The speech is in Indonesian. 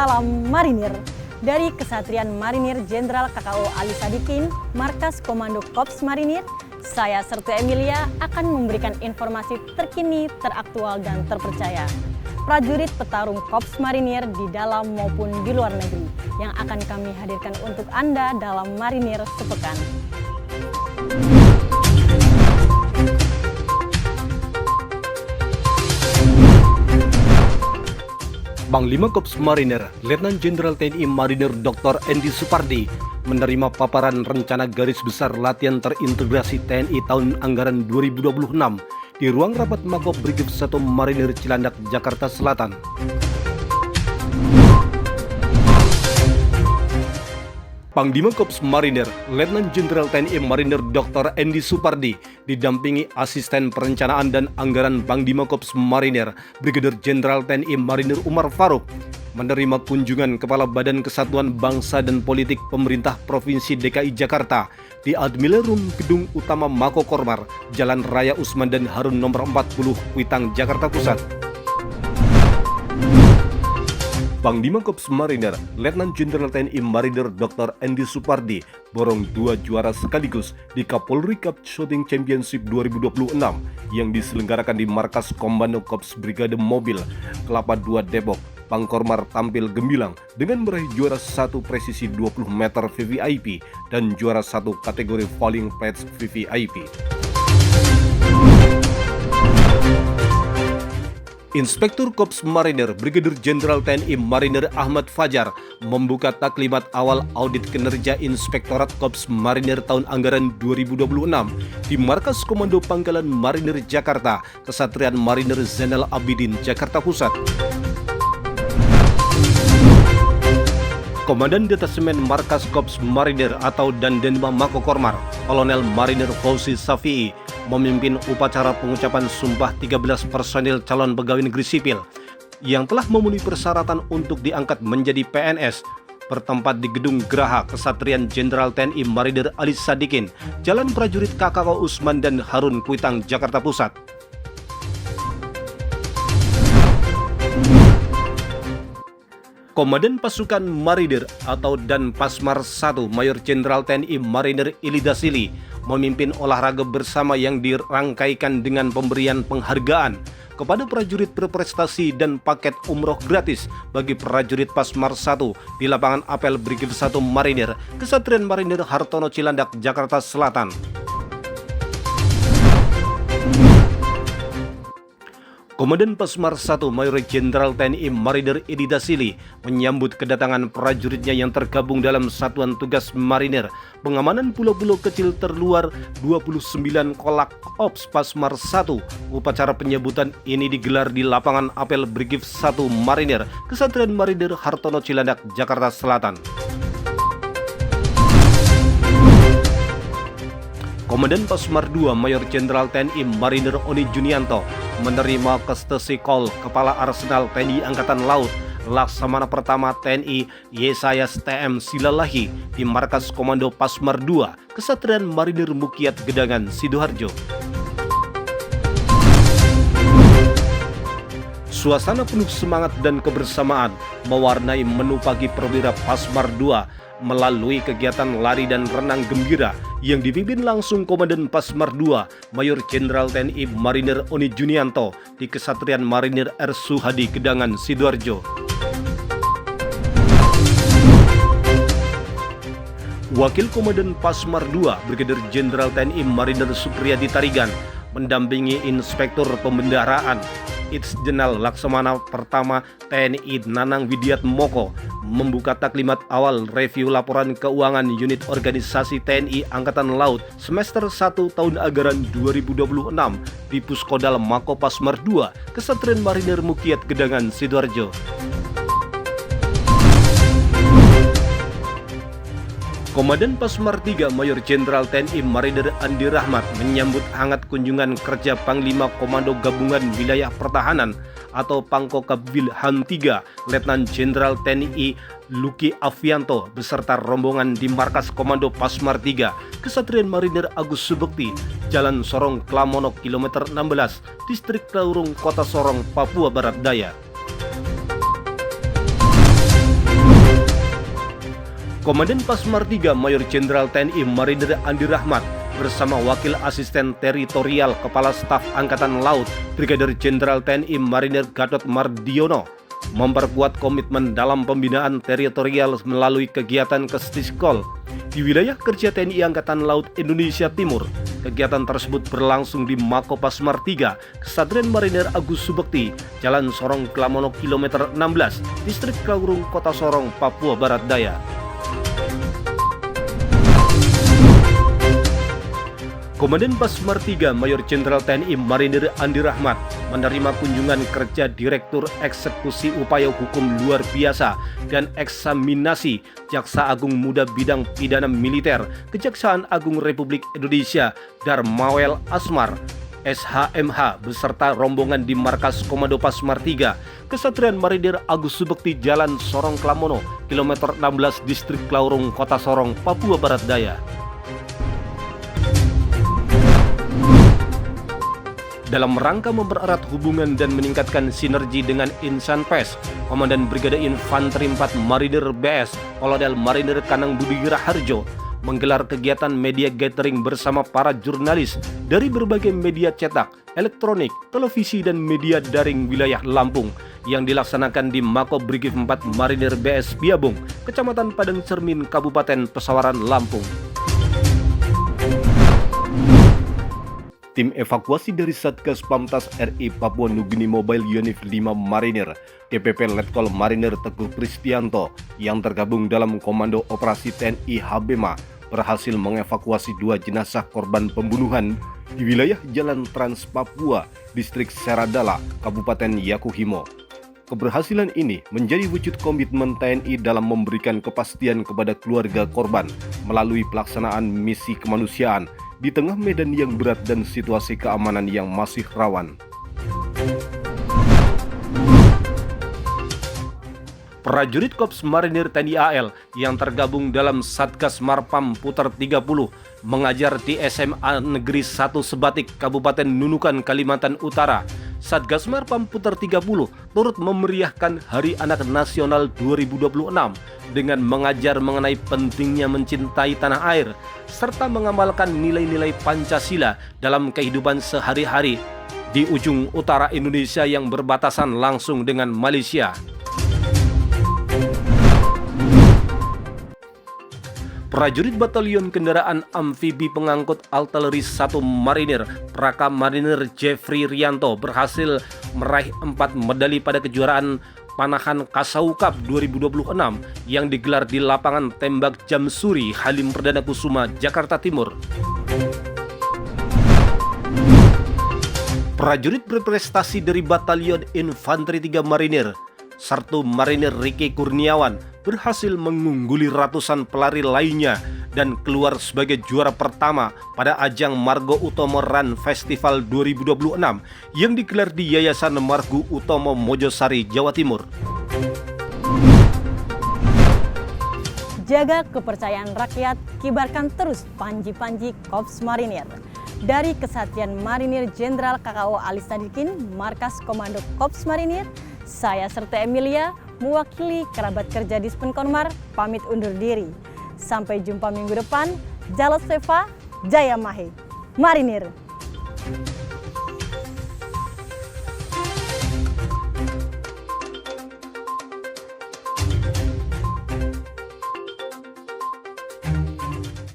Salam Marinir. Dari Kesatria Marinir Jenderal KKO Ali Sadikin, Markas Komando Kops Marinir, saya Sertu Emilia akan memberikan informasi terkini, teraktual, dan terpercaya. Prajurit petarung Kops Marinir di dalam maupun di luar negeri yang akan kami hadirkan untuk Anda dalam Marinir Sepekan. Panglima Kops Marinir, Letnan Jenderal TNI Marinir Dr. Andy Supardi menerima paparan rencana garis besar latihan terintegrasi TNI tahun anggaran 2026 di ruang rapat Mako Brigif 1 Marinir Cilandak, Jakarta Selatan. Panglima Kops Marinir, Letnan Jenderal TNI Marinir Dr. Andy Supardi didampingi Asisten Perencanaan dan Anggaran Panglima Kops Marinir, Brigadir Jenderal TNI Marinir Umar Faruk, menerima kunjungan Kepala Badan Kesatuan Bangsa dan Politik Pemerintah Provinsi DKI Jakarta di Admilerum Gedung Utama Mako Kormar, Jalan Raya Usman dan Harun nomor 40, Kuitang, Jakarta Pusat. Panglima Kops Marinir, Letnan Jenderal TNI Marinir Dr. Andy Supardi borong 2 juara sekaligus di Kapolri Cup Shooting Championship 2026 yang diselenggarakan di Markas Komando Kops Brigade Mobil Kelapa II Depok. Pangkormar tampil gemilang dengan meraih juara 1 presisi 20 meter VVIP dan juara 1 kategori falling patch VVIP. Inspektur Kops Marinir Brigadir Jenderal TNI Marinir Ahmad Fajar membuka taklimat awal audit kinerja Inspektorat Kops Marinir tahun anggaran 2026 di Markas Komando Pangkalan Marinir Jakarta, Kesatrian Marinir Zainal Abidin, Jakarta Pusat. Komandan Detasemen Markas Kops Marinir atau Dandenma Mako Kormar, Kolonel Marinir Fauzi Safi'i, memimpin upacara pengucapan sumpah 13 personil calon pegawai negeri sipil yang telah memenuhi persyaratan untuk diangkat menjadi PNS bertempat di Gedung Geraha Kesatrian Jenderal TNI Marinir Ali Sadikin, Jalan Prajurit KKO Usman dan Harun, Kuitang, Jakarta Pusat. Komandan Pasukan Marinir atau Danpasmar 1 Mayor Jenderal TNI Marinir Ilida Sili memimpin olahraga bersama yang dirangkaikan dengan pemberian penghargaan kepada prajurit berprestasi dan paket umroh gratis bagi prajurit Pasmar 1 di lapangan apel Brigif 1 Marinir, Kesatrian Marinir Hartono Cilandak, Jakarta Selatan. Komandan Pasmar 1 Mayor Jenderal TNI Marinir Ilida Sili menyambut kedatangan prajuritnya yang tergabung dalam Satuan Tugas Marinir Pengamanan Pulau-Pulau Kecil Terluar 29 Kolak Ops Pasmar 1. Upacara penyambutan ini digelar di lapangan apel Brigif 1 Marinir, Kesatrian Marinir Hartono Cilandak, Jakarta Selatan. Komandan Pasmar 2 Mayor Jenderal TNI Marinir Oni Junianto menerima Kastesi Kol Kepala Arsenal TNI Angkatan Laut Laksamana Pertama TNI Yesayas TM Silalahi di Markas Komando Pasmar 2, Kesatrian Marinir Mukiat Gedangan, Sidoarjo. Suasana penuh semangat dan kebersamaan mewarnai menu pagi perwira Pasmar 2 melalui kegiatan lari dan renang gembira yang dipimpin langsung Komandan Pasmar 2 Mayor Jenderal TNI Marinir Oni Junianto di Kesatrian Marinir R. Suhadi, Gedangan, Sidoarjo. Wakil Komandan Pasmar 2 Brigadir Jenderal TNI Marinir Supriyadi Tarigan mendampingi Inspektur Pembendaharaan Itsjenal Laksamana Pertama TNI Nanang Widiat Moko membuka taklimat awal review laporan keuangan unit organisasi TNI Angkatan Laut semester 1 tahun anggaran 2026 di Puskodal Mako Pasmar 2, Kesatrian Marinir Mukiat Gedangan, Sidoarjo. Komandan Pasmar 3 Mayor Jenderal TNI Marinir Andi Rahmat menyambut hangat kunjungan kerja Panglima Komando Gabungan Wilayah Pertahanan atau Pangkokab Wilhan 3 Letnan Jenderal TNI Luki Avianto beserta rombongan di markas Komando Pasmar 3 Kesatrian Marinir Agus Subekti, Jalan Sorong Klamono kilometer 16, Distrik Klaurung, Kota Sorong, Papua Barat Daya. Komandan Pasmar 3 Mayor Jenderal TNI Marinir Andi Rahmat bersama Wakil Asisten Teritorial Kepala Staf Angkatan Laut Brigadir Jenderal TNI Marinir Gatot Mardiono memperkuat komitmen dalam pembinaan teritorial melalui kegiatan Kestiskol di wilayah kerja TNI Angkatan Laut Indonesia Timur. Kegiatan tersebut berlangsung di Mako Pasmar 3, Kesatrian Marinir Agus Subekti, Jalan Sorong Klamono kilometer 16, Distrik Klaurung, Kota Sorong, Papua Barat Daya. Komandan Pasmar 3 Mayor Jenderal TNI Marinir Andi Rahmat menerima kunjungan kerja Direktur Eksekusi Upaya Hukum Luar Biasa dan Eksaminasi Jaksa Agung Muda Bidang Pidana Militer Kejaksaan Agung Republik Indonesia Darmawel Asmar SHMH beserta rombongan di markas Komando Pasmar 3 Kesatrian Marinir Agus Subekti, Jalan Sorong Klamono kilometer 16, Distrik Klaurung, Kota Sorong, Papua Barat Daya. Dalam rangka mempererat hubungan dan meningkatkan sinergi dengan Insan PES, Komandan Brigade Infanteri 4 Marinir BS Kolonel Marinir Kanang Budi Raharjo menggelar kegiatan media gathering bersama para jurnalis dari berbagai media cetak, elektronik, televisi, dan media daring wilayah Lampung yang dilaksanakan di Mako Brigif 4 Marinir BS Biabung, Kecamatan Padang Cermin, Kabupaten Pesawaran, Lampung. Tim evakuasi dari Satgas Pamtas RI Papua Nugini Mobile Unit 5 Marinir, DPP Letkol Marinir Teguh Pristianto yang tergabung dalam Komando Operasi TNI Habema berhasil mengevakuasi 2 jenazah korban pembunuhan di wilayah Jalan Trans Papua, Distrik Seradala, Kabupaten Yakuhimo. Keberhasilan ini menjadi wujud komitmen TNI dalam memberikan kepastian kepada keluarga korban melalui pelaksanaan misi kemanusiaan di tengah medan yang berat dan situasi keamanan yang masih rawan. Prajurit Korps Marinir TNI AL yang tergabung dalam Satgas Marpam Puter 30 mengajar di SMA Negeri 1 Sebatik, Kabupaten Nunukan, Kalimantan Utara. Satgas Marpam Puter 30 turut memeriahkan Hari Anak Nasional 2026 dengan mengajar mengenai pentingnya mencintai tanah air serta mengamalkan nilai-nilai Pancasila dalam kehidupan sehari-hari di ujung utara Indonesia yang berbatasan langsung dengan Malaysia. Prajurit Batalion Kendaraan Amfibi Pengangkut Artileri 1 Marinir Praka Marinir Jeffrey Rianto berhasil meraih 4 medali pada kejuaraan Panahan Kasau Cup 2026 yang digelar di lapangan tembak Jamsuri Halim Perdana Kusuma, Jakarta Timur. Prajurit berprestasi dari Batalion Infanteri 3 Marinir Sertu Marinir Riki Kurniawan berhasil mengungguli ratusan pelari lainnya dan keluar sebagai juara pertama pada ajang Margo Utomo Run Festival 2026 yang digelar di Yayasan Margo Utomo Mojosari, Jawa Timur. Jaga kepercayaan rakyat, kibarkan terus panji-panji Korps Marinir. Dari Kesatuan Marinir Jenderal KKO Ali Sadikin, Markas Komando Korps Marinir, saya Serta Emilia, mewakili kerabat kerja Dispen Konmar, pamit undur diri. Sampai jumpa minggu depan. Jalot Seva, Jaya Mahe, Marinir.